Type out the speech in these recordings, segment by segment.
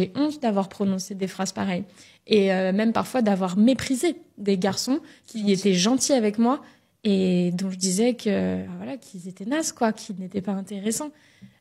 J'ai honte d'avoir prononcé des phrases pareilles. Et même parfois d'avoir méprisé des garçons qui étaient gentils avec moi et dont je disais que voilà, qu'ils étaient nazes, quoi, qu'ils n'étaient pas intéressants.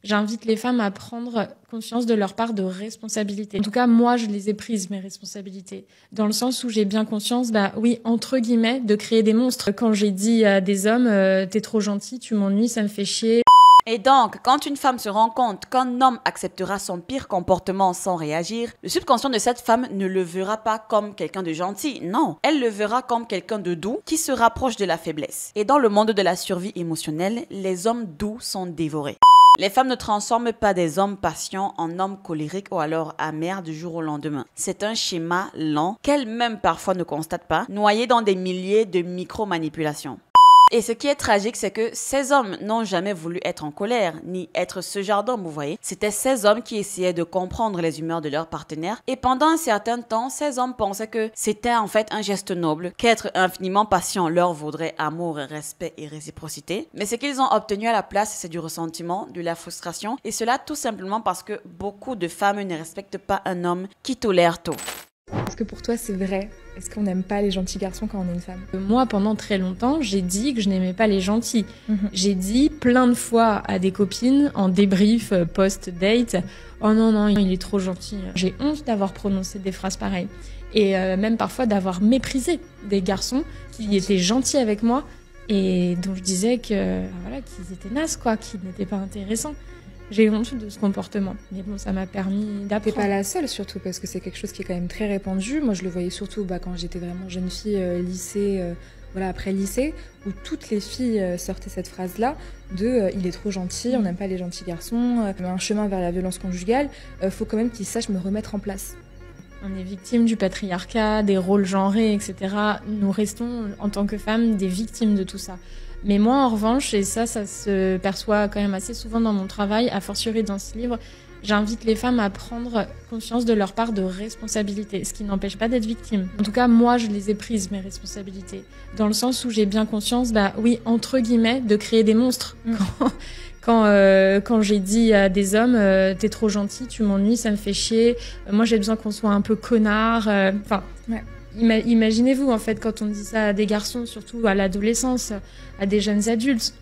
J'invite les femmes à prendre conscience de leur part de responsabilité. En tout cas, moi, je les ai prises, mes responsabilités. Dans le sens où j'ai bien conscience, oui, entre guillemets, de créer des monstres. Quand j'ai dit à des hommes, t'es trop gentil, tu m'ennuies, ça me fait chier. Et donc, quand une femme se rend compte qu'un homme acceptera son pire comportement sans réagir, le subconscient de cette femme ne le verra pas comme quelqu'un de gentil, non. Elle le verra comme quelqu'un de doux qui se rapproche de la faiblesse. Et dans le monde de la survie émotionnelle, les hommes doux sont dévorés. Les femmes ne transforment pas des hommes patients en hommes colériques ou alors amers du jour au lendemain. C'est un schéma lent qu'elles-mêmes parfois ne constatent pas, noyé dans des milliers de micro-manipulations. Et ce qui est tragique, c'est que ces hommes n'ont jamais voulu être en colère, ni être ce genre d'homme, vous voyez. C'était ces hommes qui essayaient de comprendre les humeurs de leurs partenaires. Et pendant un certain temps, ces hommes pensaient que c'était en fait un geste noble, qu'être infiniment patient leur vaudrait amour, respect et réciprocité. Mais ce qu'ils ont obtenu à la place, c'est du ressentiment, de la frustration. Et cela tout simplement parce que beaucoup de femmes ne respectent pas un homme qui tolère tout. Est-ce que pour toi c'est vrai? Est-ce qu'on n'aime pas les gentils garçons quand on est une femme? Moi, pendant très longtemps, j'ai dit que je n'aimais pas les gentils. J'ai dit plein de fois à des copines en débrief post-date, oh non, non, il est trop gentil. J'ai honte d'avoir prononcé des phrases pareilles. Et même parfois d'avoir méprisé des garçons qui étaient gentils avec moi et dont je disais que voilà, qu'ils étaient nazes, quoi, qu'ils n'étaient pas intéressants. J'ai honte de ce comportement, mais bon, ça m'a permis d'apprendre. T'es pas la seule, surtout, parce que c'est quelque chose qui est quand même très répandu. Moi, je le voyais surtout quand j'étais vraiment jeune fille, lycée, voilà, après lycée, où toutes les filles sortaient cette phrase-là de il est trop gentil, on n'aime pas les gentils garçons, un chemin vers la violence conjugale, faut quand même qu'ils sachent me remettre en place. On est victime du patriarcat, des rôles genrés, etc. Nous restons, en tant que femmes, des victimes de tout ça. Mais moi, en revanche, et ça se perçoit quand même assez souvent dans mon travail, a fortiori dans ce livre, j'invite les femmes à prendre conscience de leur part de responsabilité, ce qui n'empêche pas d'être victime. En tout cas, moi, je les ai prises, mes responsabilités. Dans le sens où j'ai bien conscience, oui, entre guillemets, de créer des monstres. Quand j'ai dit à des hommes, t'es trop gentil, tu m'ennuies, ça me fait chier, moi j'ai besoin qu'on soit un peu connard, ouais. Imaginez-vous, en fait, quand on dit ça à des garçons, surtout à l'adolescence, à des jeunes adultes.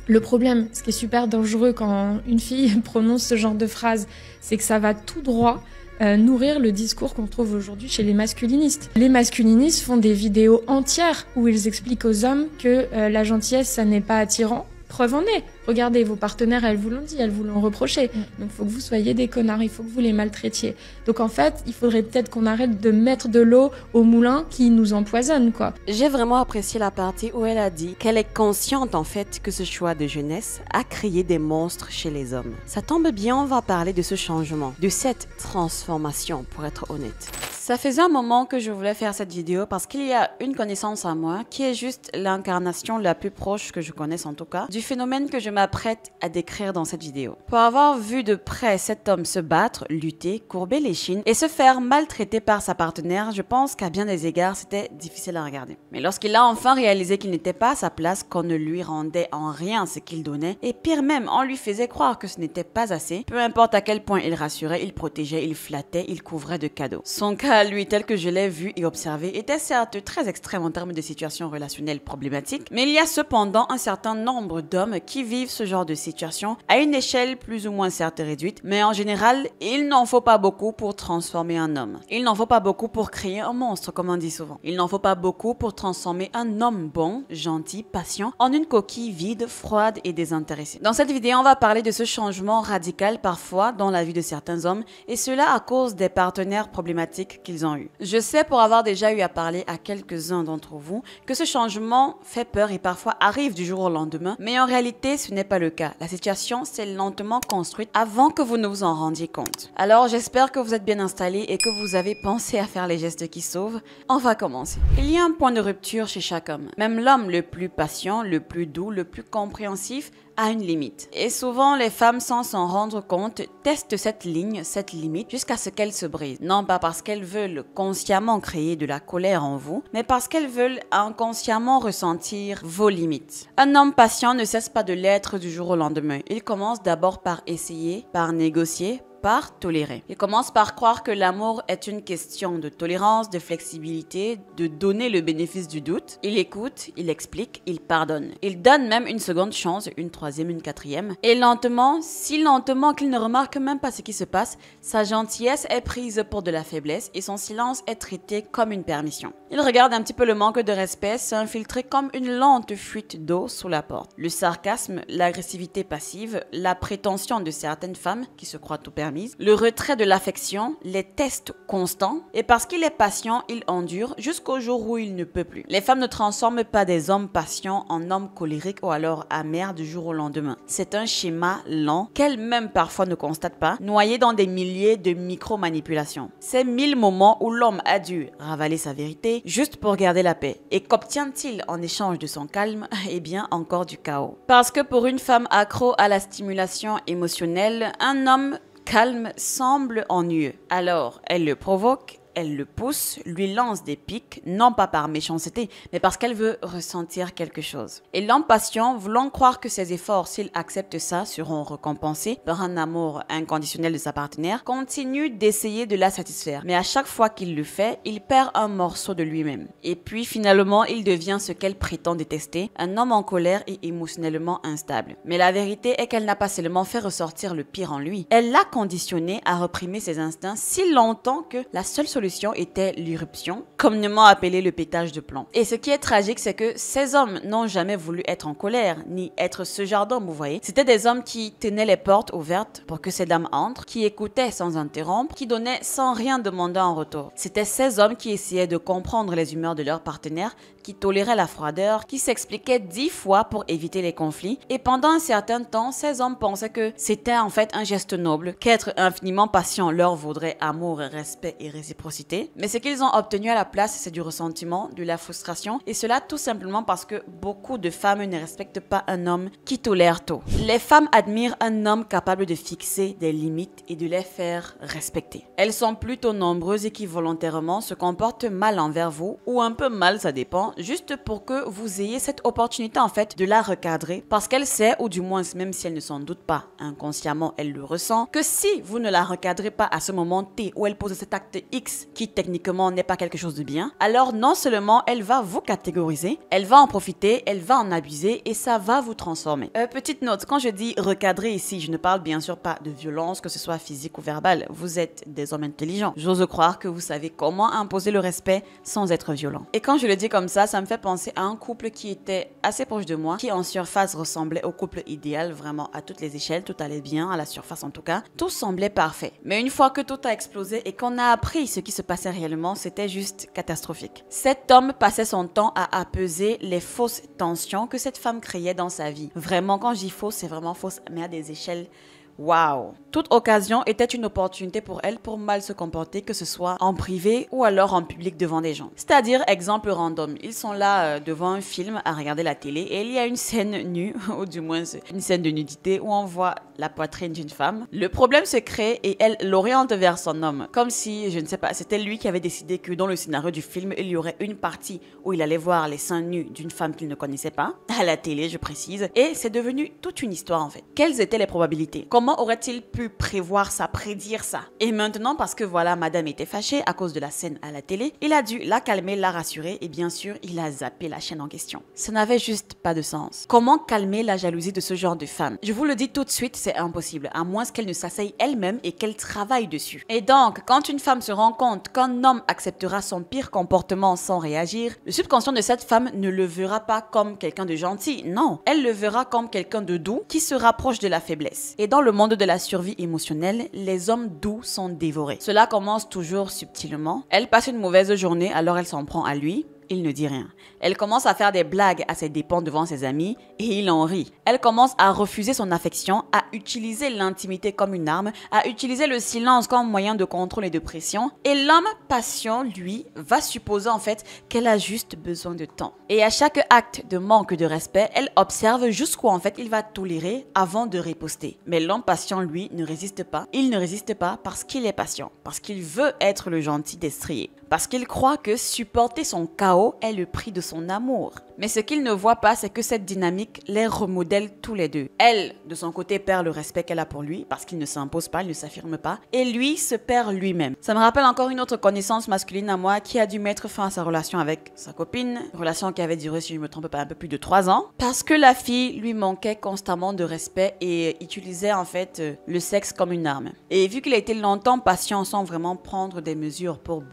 Le problème, ce qui est super dangereux quand une fille prononce ce genre de phrase, c'est que ça va tout droit nourrir le discours qu'on trouve aujourd'hui chez les masculinistes. Les masculinistes font des vidéos entières où ils expliquent aux hommes que la gentillesse, ça n'est pas attirant. Preuve en est. Regardez, vos partenaires, elles vous l'ont dit, elles vous l'ont reproché. Donc, il faut que vous soyez des connards, il faut que vous les maltraitiez. Donc, en fait, il faudrait peut-être qu'on arrête de mettre de l'eau au moulin qui nous empoisonne, quoi. J'ai vraiment apprécié la partie où elle a dit qu'elle est consciente, en fait, que ce choix de jeunesse a créé des monstres chez les hommes. Ça tombe bien, on va parler de ce changement, de cette transformation, pour être honnête. Ça faisait un moment que je voulais faire cette vidéo parce qu'il y a une connaissance à moi qui est juste l'incarnation la plus proche que je connaisse en tout cas du phénomène que je m'apprête à décrire dans cette vidéo. Pour avoir vu de près cet homme se battre, lutter, courber l'échine et se faire maltraiter par sa partenaire, je pense qu'à bien des égards c'était difficile à regarder. Mais lorsqu'il a enfin réalisé qu'il n'était pas à sa place, qu'on ne lui rendait en rien ce qu'il donnait et pire même on lui faisait croire que ce n'était pas assez, peu importe à quel point il rassurait, il protégeait, il flattait, il couvrait de cadeaux. Son cas lui, tel que je l'ai vu et observé, était certes très extrême en termes de situations relationnelles problématiques, mais il y a cependant un certain nombre d'hommes qui vivent ce genre de situation à une échelle plus ou moins certes réduite, mais en général, il n'en faut pas beaucoup pour transformer un homme. Il n'en faut pas beaucoup pour créer un monstre, comme on dit souvent. Il n'en faut pas beaucoup pour transformer un homme bon, gentil, patient, en une coquille vide, froide et désintéressée. Dans cette vidéo, on va parler de ce changement radical parfois dans la vie de certains hommes, et cela à cause des partenaires problématiques qu'ils ont eu. Je sais pour avoir déjà eu à parler à quelques-uns d'entre vous que ce changement fait peur et parfois arrive du jour au lendemain, mais en réalité ce n'est pas le cas. La situation s'est lentement construite avant que vous ne vous en rendiez compte. Alors j'espère que vous êtes bien installés et que vous avez pensé à faire les gestes qui sauvent. On va commencer. Il y a un point de rupture chez chaque homme. Même l'homme le plus patient, le plus doux, le plus compréhensif a une limite. Et souvent, les femmes, sans s'en rendre compte, testent cette ligne, cette limite, jusqu'à ce qu'elle se brise. Non pas parce qu'elles veulent consciemment créer de la colère en vous, mais parce qu'elles veulent inconsciemment ressentir vos limites. Un homme patient ne cesse pas de l'être du jour au lendemain. Il commence d'abord par essayer, par négocier, par tolérer. Il commence par croire que l'amour est une question de tolérance, de flexibilité, de donner le bénéfice du doute. Il écoute, il explique, il pardonne. Il donne même une seconde chance, une troisième, une quatrième. Et lentement, si lentement qu'il ne remarque même pas ce qui se passe, sa gentillesse est prise pour de la faiblesse et son silence est traité comme une permission. Il regarde un petit peu le manque de respect s'infiltrer comme une lente fuite d'eau sous la porte. Le sarcasme, l'agressivité passive, la prétention de certaines femmes qui se croient tout permises, le retrait de l'affection, les tests constants, et parce qu'il est patient, il endure jusqu'au jour où il ne peut plus. Les femmes ne transforment pas des hommes patients en hommes colériques ou alors amers du jour au lendemain. C'est un schéma lent qu'elles-mêmes parfois ne constatent pas, noyé dans des milliers de micro-manipulations. Ces 1000 moments où l'homme a dû ravaler sa vérité juste pour garder la paix. Et qu'obtient-il en échange de son calme? Eh bien, encore du chaos. Parce que pour une femme accro à la stimulation émotionnelle, un homme calme semble ennuyeux. Alors, elle le provoque, elle le pousse, lui lance des pics, non pas par méchanceté, mais parce qu'elle veut ressentir quelque chose. Et l'homme patient, voulant croire que ses efforts, s'il accepte ça, seront récompensés par un amour inconditionnel de sa partenaire, continue d'essayer de la satisfaire. Mais à chaque fois qu'il le fait, il perd un morceau de lui-même. Et puis finalement, il devient ce qu'elle prétend détester, un homme en colère et émotionnellement instable. Mais la vérité est qu'elle n'a pas seulement fait ressortir le pire en lui, elle l'a conditionné à reprimer ses instincts si longtemps que la seule solution était l'irruption, communément appelée le pétage de plomb. Et ce qui est tragique, c'est que ces hommes n'ont jamais voulu être en colère, ni être ce genre d'homme, vous voyez. C'était des hommes qui tenaient les portes ouvertes pour que ces dames entrent, qui écoutaient sans interrompre, qui donnaient sans rien demander en retour. C'était ces hommes qui essayaient de comprendre les humeurs de leurs partenaires, qui toléraient la froideur, qui s'expliquaient 10 fois pour éviter les conflits. Et pendant un certain temps, ces hommes pensaient que c'était en fait un geste noble, qu'être infiniment patient leur vaudrait amour, respect et réciprocité. Mais ce qu'ils ont obtenu à la place, c'est du ressentiment, de la frustration, et cela tout simplement parce que beaucoup de femmes ne respectent pas un homme qui tolère tout. Les femmes admirent un homme capable de fixer des limites et de les faire respecter. Elles sont plutôt nombreuses et qui volontairement se comportent mal envers vous, ou un peu mal, ça dépend, juste pour que vous ayez cette opportunité en fait de la recadrer, parce qu'elle sait, ou du moins même si elle ne s'en doute pas, inconsciemment elle le ressent, que si vous ne la recadrez pas à ce moment T où elle pose cet acte X qui techniquement n'est pas quelque chose de bien, alors non seulement elle va vous catégoriser, elle va en profiter, elle va en abuser et ça va vous transformer. Petite note, quand je dis recadrer ici, je ne parle bien sûr pas de violence, que ce soit physique ou verbale. Vous êtes des hommes intelligents. J'ose croire que vous savez comment imposer le respect sans être violent. Et quand je le dis comme ça me fait penser à un couple qui était assez proche de moi, qui en surface ressemblait au couple idéal, vraiment à toutes les échelles, tout allait bien, à la surface en tout cas, tout semblait parfait. Mais une fois que tout a explosé et qu'on a appris ce qui se passait réellement, c'était juste catastrophique. Cet homme passait son temps à apaiser les fausses tensions que cette femme créait dans sa vie. Vraiment, quand je dis fausse, c'est vraiment fausse, mais à des échelles. Waouh! Toute occasion était une opportunité pour elle pour mal se comporter, que ce soit en privé ou alors en public devant des gens. C'est-à-dire, exemple random, ils sont là devant un film à regarder la télé et il y a une scène nue, ou du moins une scène de nudité où on voit la poitrine d'une femme. Le problème se crée et elle l'oriente vers son homme. Comme si, je ne sais pas, c'était lui qui avait décidé que dans le scénario du film, il y aurait une partie où il allait voir les seins nus d'une femme qu'il ne connaissait pas, à la télé je précise, et c'est devenu toute une histoire en fait. Quelles étaient les probabilités? Comment aurait-il pu prévoir ça, prédire ça? Et maintenant, parce que voilà, madame était fâchée à cause de la scène à la télé, il a dû la calmer, la rassurer et bien sûr, il a zappé la chaîne en question. Ça n'avait juste pas de sens. Comment calmer la jalousie de ce genre de femme? Je vous le dis tout de suite, c'est impossible, à moins qu'elle ne s'asseye elle-même et qu'elle travaille dessus. Et donc, quand une femme se rend compte qu'un homme acceptera son pire comportement sans réagir, le subconscient de cette femme ne le verra pas comme quelqu'un de gentil, non. Elle le verra comme quelqu'un de doux qui se rapproche de la faiblesse. Et dans le monde de la survie émotionnelle, les hommes doux sont dévorés. Cela commence toujours subtilement. Elle passe une mauvaise journée, alors elle s'en prend à lui. Il ne dit rien. Elle commence à faire des blagues à ses dépens devant ses amis et il en rit. Elle commence à refuser son affection, à utiliser l'intimité comme une arme, à utiliser le silence comme moyen de contrôle et de pression. Et l'homme patient, lui, va supposer en fait qu'elle a juste besoin de temps. Et à chaque acte de manque de respect, elle observe jusqu'où en fait il va tolérer avant de riposter. Mais l'homme patient, lui, ne résiste pas. Il ne résiste pas parce qu'il est patient, parce qu'il veut être le gentil destrier, parce qu'il croit que supporter son chaos est le prix de son amour. Mais ce qu'il ne voit pas, c'est que cette dynamique les remodèle tous les deux. Elle, de son côté, perd perd le respect qu'elle a pour lui parce qu'il ne s'impose pas, il ne s'affirme pas. Et lui se perd lui-même. Ça me rappelle encore une autre connaissance masculine à moi qui a dû mettre fin à sa relation avec sa copine. Relation qui avait duré, si je ne me trompe pas, un peu plus de 3 ans. Parce que la fille lui manquait constamment de respect et utilisait en fait le sexe comme une arme. Et vu qu'il a été longtemps patient sans vraiment prendre des mesures pour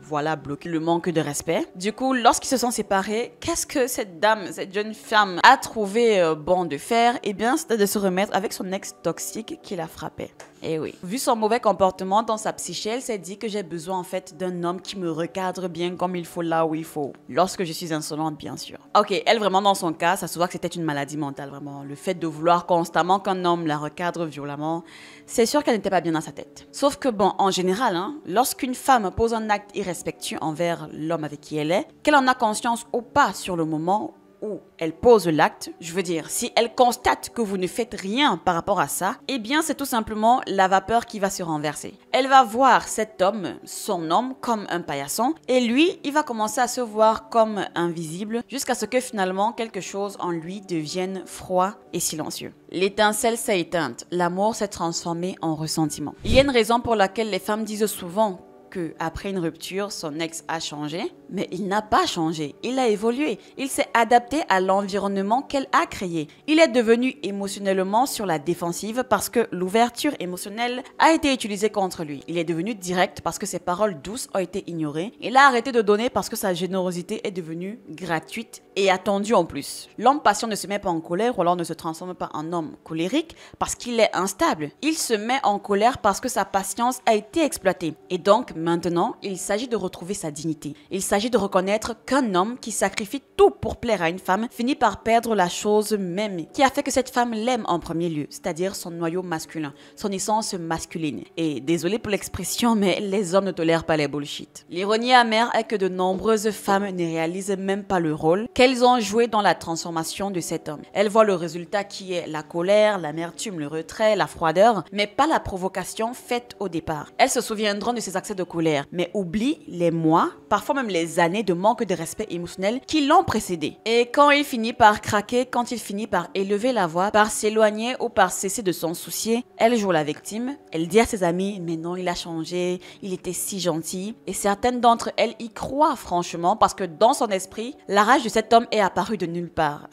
bloquer le manque de respect, du coup, lorsqu'ils se sont séparés, qu'est-ce que cette dame, cette jeune femme a trouvé bon de faire? Eh bien, c'était de se remettre avec son ex toxique qui la frappait. Et oui. Vu son mauvais comportement dans sa psyché, elle s'est dit que j'ai besoin en fait d'un homme qui me recadre bien comme il faut là où il faut. Lorsque je suis insolente, bien sûr. Ok, elle vraiment dans son cas, ça se voit que c'était une maladie mentale vraiment. Le fait de vouloir constamment qu'un homme la recadre violemment, c'est sûr qu'elle n'était pas bien dans sa tête. Sauf que bon, en général, lorsqu'une femme pose un acte irrespectueux envers l'homme avec qui elle est, qu'elle en a conscience ou pas sur le moment où elle pose l'acte, je veux dire, si elle constate que vous ne faites rien par rapport à ça, eh bien c'est tout simplement la vapeur qui va se renverser. Elle va voir cet homme, son homme, comme un paillasson, et lui, il va commencer à se voir comme invisible, jusqu'à ce que finalement quelque chose en lui devienne froid et silencieux. L'étincelle s'est éteinte, l'amour s'est transformé en ressentiment. Il y a une raison pour laquelle les femmes disent souvent que après une rupture, son ex a changé, mais il n'a pas changé, il a évolué, il s'est adapté à l'environnement qu'elle a créé. Il est devenu émotionnellement sur la défensive parce que l'ouverture émotionnelle a été utilisée contre lui. Il est devenu direct parce que ses paroles douces ont été ignorées. Il a arrêté de donner parce que sa générosité est devenue gratuite et attendue en plus. L'homme patient ne se met pas en colère ou alors ne se transforme pas en homme colérique parce qu'il est instable. Il se met en colère parce que sa patience a été exploitée. Et donc, maintenant, il s'agit de retrouver sa dignité. Il s'agit de reconnaître qu'un homme qui sacrifie tout pour plaire à une femme finit par perdre la chose même qui a fait que cette femme l'aime en premier lieu, c'est-à-dire son noyau masculin, son essence masculine. Et désolé pour l'expression, mais les hommes ne tolèrent pas les bullshit. L'ironie amère est que de nombreuses femmes ne réalisent même pas le rôle qu'elles ont joué dans la transformation de cet homme. Elles voient le résultat qui est la colère, l'amertume, le retrait, la froideur, mais pas la provocation faite au départ. Elles se souviendront de ces accès de colère, mais oublient les mois, parfois même les années de manque de respect émotionnel qui l'ont précédé. Et quand il finit par craquer, quand il finit par élever la voix, par s'éloigner ou par cesser de s'en soucier, elle joue la victime. Elle dit à ses amis, mais non, il a changé, il était si gentil. Et certaines d'entre elles y croient franchement parce que dans son esprit, la rage de cet homme est apparue de nulle part.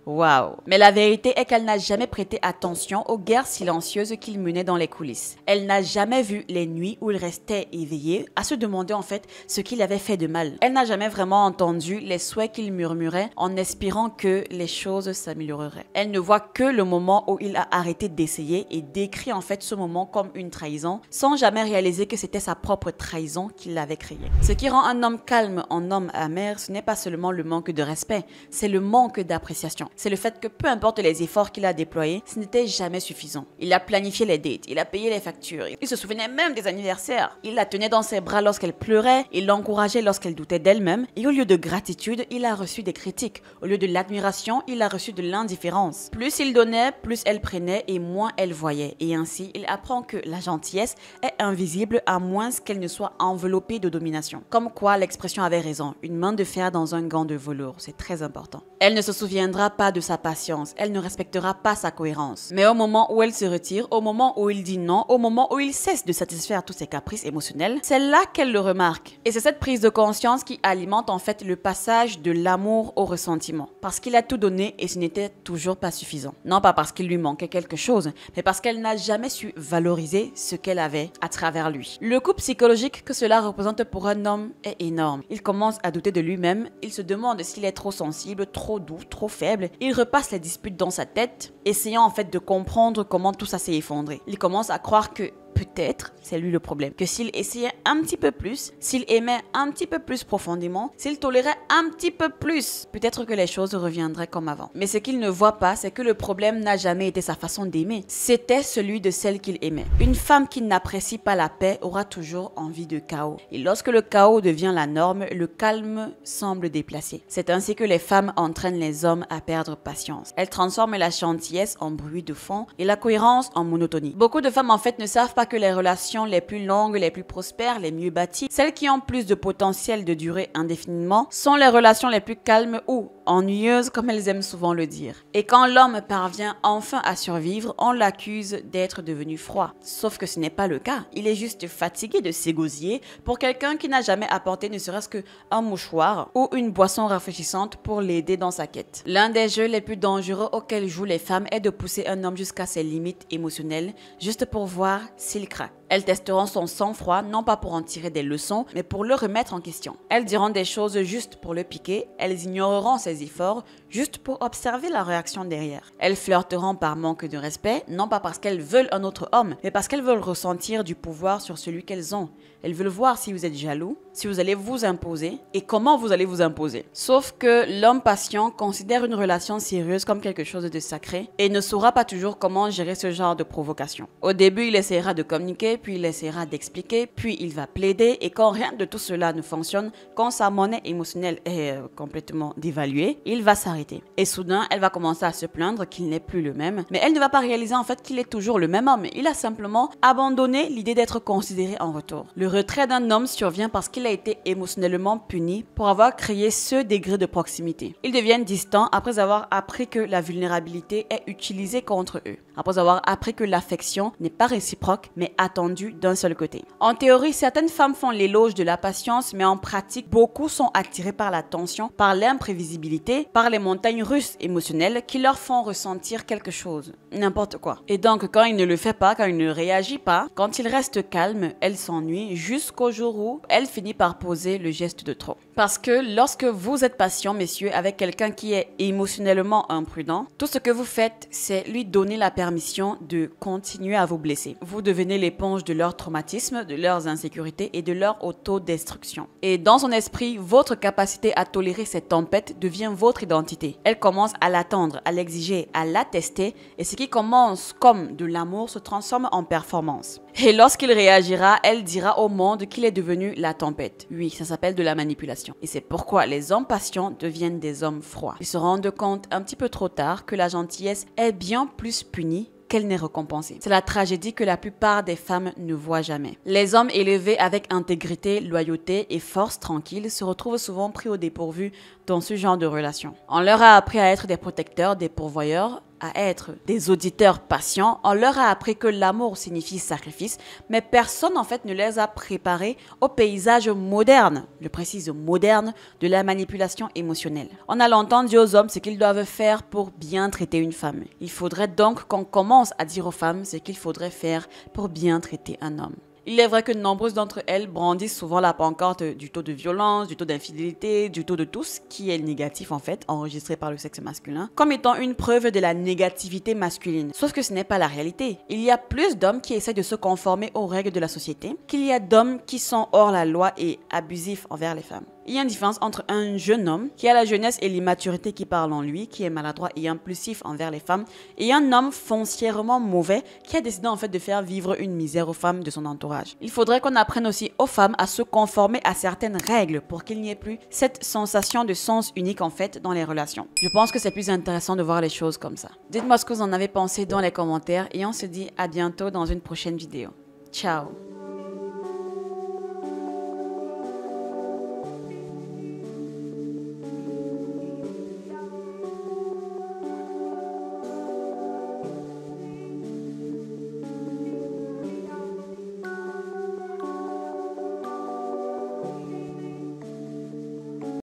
Waouh! Mais la vérité est qu'elle n'a jamais prêté attention aux guerres silencieuses qu'il menait dans les coulisses. Elle n'a jamais vu les nuits où il restait éveillé à se demander en fait ce qu'il avait fait de mal. Elle n'a jamais vraiment entendu les souhaits qu'il murmurait en espérant que les choses s'amélioreraient. Elle ne voit que le moment où il a arrêté d'essayer et décrit en fait ce moment comme une trahison sans jamais réaliser que c'était sa propre trahison qui l'avait créée. Ce qui rend un homme calme un homme amer, ce n'est pas seulement le manque de respect, c'est le manque d'appréciation. C'est le fait que peu importe les efforts qu'il a déployés, ce n'était jamais suffisant. Il a planifié les dates, il a payé les factures, il se souvenait même des anniversaires. Il la tenait dans ses bras lorsqu'elle pleurait, il l'encourageait lorsqu'elle doutait d'elle-même. Et au lieu de gratitude, il a reçu des critiques. Au lieu de l'admiration, il a reçu de l'indifférence. Plus il donnait, plus elle prenait et moins elle voyait. Et ainsi, il apprend que la gentillesse est invisible à moins qu'elle ne soit enveloppée de domination. Comme quoi, l'expression avait raison. Une main de fer dans un gant de velours, c'est très important. Elle ne se souviendra pas de sa patience, elle ne respectera pas sa cohérence. Mais au moment où elle se retire, au moment où il dit non, au moment où il cesse de satisfaire tous ses caprices émotionnels, c'est là qu'elle le remarque. Et c'est cette prise de conscience qui alimente en fait le passage de l'amour au ressentiment. Parce qu'il a tout donné et ce n'était toujours pas suffisant. Non pas parce qu'il lui manquait quelque chose, mais parce qu'elle n'a jamais su valoriser ce qu'elle avait à travers lui. Le coup psychologique que cela représente pour un homme est énorme. Il commence à douter de lui-même, il se demande s'il est trop sensible, trop doux, trop faible. Il repasse les disputes dans sa tête, essayant en fait de comprendre comment tout ça s'est effondré. Il commence à croire que peut-être, c'est lui le problème, que s'il essayait un petit peu plus, s'il aimait un petit peu plus profondément, s'il tolérait un petit peu plus, peut-être que les choses reviendraient comme avant. Mais ce qu'il ne voit pas, c'est que le problème n'a jamais été sa façon d'aimer, c'était celui de celle qu'il aimait. Une femme qui n'apprécie pas la paix aura toujours envie de chaos. Et lorsque le chaos devient la norme, le calme semble déplacé. C'est ainsi que les femmes entraînent les hommes à perdre patience. Elles transforment la gentillesse en bruit de fond et la cohérence en monotonie. Beaucoup de femmes en fait ne savent pas que les relations les plus longues, les plus prospères, les mieux bâties, celles qui ont plus de potentiel de durer indéfiniment, sont les relations les plus calmes où ennuyeuse comme elles aiment souvent le dire. Et quand l'homme parvient enfin à survivre, on l'accuse d'être devenu froid. Sauf que ce n'est pas le cas, il est juste fatigué de s'égosiller pour quelqu'un qui n'a jamais apporté ne serait-ce qu'un mouchoir ou une boisson rafraîchissante pour l'aider dans sa quête. L'un des jeux les plus dangereux auxquels jouent les femmes est de pousser un homme jusqu'à ses limites émotionnelles juste pour voir s'il craque. Elles testeront son sang-froid, non pas pour en tirer des leçons, mais pour le remettre en question. Elles diront des choses juste pour le piquer, elles ignoreront ses efforts, juste pour observer la réaction derrière. Elles flirteront par manque de respect, non pas parce qu'elles veulent un autre homme, mais parce qu'elles veulent ressentir du pouvoir sur celui qu'elles ont. Elles veulent voir si vous êtes jaloux, si vous allez vous imposer et comment vous allez vous imposer. Sauf que l'homme patient considère une relation sérieuse comme quelque chose de sacré et ne saura pas toujours comment gérer ce genre de provocation. Au début, il essaiera de communiquer, puis il essaiera d'expliquer, puis il va plaider et quand rien de tout cela ne fonctionne, quand sa monnaie émotionnelle est complètement dévaluée, il va s'arrêter. Et soudain, elle va commencer à se plaindre qu'il n'est plus le même, mais elle ne va pas réaliser en fait qu'il est toujours le même homme. Il a simplement abandonné l'idée d'être considéré en retour. Le retrait d'un homme survient parce qu'il a été émotionnellement puni pour avoir créé ce degré de proximité. Ils deviennent distants après avoir appris que la vulnérabilité est utilisée contre eux, après avoir appris que l'affection n'est pas réciproque mais attendue d'un seul côté. En théorie, certaines femmes font l'éloge de la patience, mais en pratique, beaucoup sont attirés par la tension, par l'imprévisibilité, par les montagnes russes émotionnelles qui leur font ressentir quelque chose, n'importe quoi. Et donc, quand il ne le fait pas, quand il ne réagit pas, quand il reste calme, elle s'ennuie jusqu'au jour où elle finit par poser le geste de trop. Parce que lorsque vous êtes patient, messieurs, avec quelqu'un qui est émotionnellement imprudent, tout ce que vous faites, c'est lui donner la permission de continuer à vous blesser. Vous devenez l'éponge de leur traumatisme, de leurs insécurités et de leur autodestruction. Et dans son esprit, votre capacité à tolérer cette tempête devient votre identité. Elle commence à l'attendre, à l'exiger, à l'attester, et ce qui commence comme de l'amour se transforme en performance. Et lorsqu'il réagira, elle dira au monde qu'il est devenu la tempête. Oui, ça s'appelle de la manipulation. Et c'est pourquoi les hommes patients deviennent des hommes froids. Ils se rendent compte un petit peu trop tard que la gentillesse est bien plus punie qu'elle n'est récompensée. C'est la tragédie que la plupart des femmes ne voient jamais. Les hommes élevés avec intégrité, loyauté et force tranquille se retrouvent souvent pris au dépourvu dans ce genre de relation. On leur a appris à être des protecteurs, des pourvoyeurs, à être des auditeurs patients. On leur a appris que l'amour signifie sacrifice, mais personne en fait ne les a préparés au paysage moderne, je précise moderne, de la manipulation émotionnelle. On a longtemps dit aux hommes ce qu'ils doivent faire pour bien traiter une femme. Il faudrait donc qu'on commence à dire aux femmes ce qu'il faudrait faire pour bien traiter un homme. Il est vrai que nombreuses d'entre elles brandissent souvent la pancarte du taux de violence, du taux d'infidélité, du taux de tout ce qui est négatif en fait, enregistré par le sexe masculin, comme étant une preuve de la négativité masculine. Sauf que ce n'est pas la réalité. Il y a plus d'hommes qui essaient de se conformer aux règles de la société qu'il y a d'hommes qui sont hors la loi et abusifs envers les femmes. Il y a une différence entre un jeune homme qui a la jeunesse et l'immaturité qui parlent en lui, qui est maladroit et impulsif envers les femmes, et un homme foncièrement mauvais qui a décidé en fait de faire vivre une misère aux femmes de son entourage. Il faudrait qu'on apprenne aussi aux femmes à se conformer à certaines règles pour qu'il n'y ait plus cette sensation de sens unique en fait dans les relations. Je pense que c'est plus intéressant de voir les choses comme ça. Dites-moi ce que vous en avez pensé dans les commentaires et on se dit à bientôt dans une prochaine vidéo. Ciao!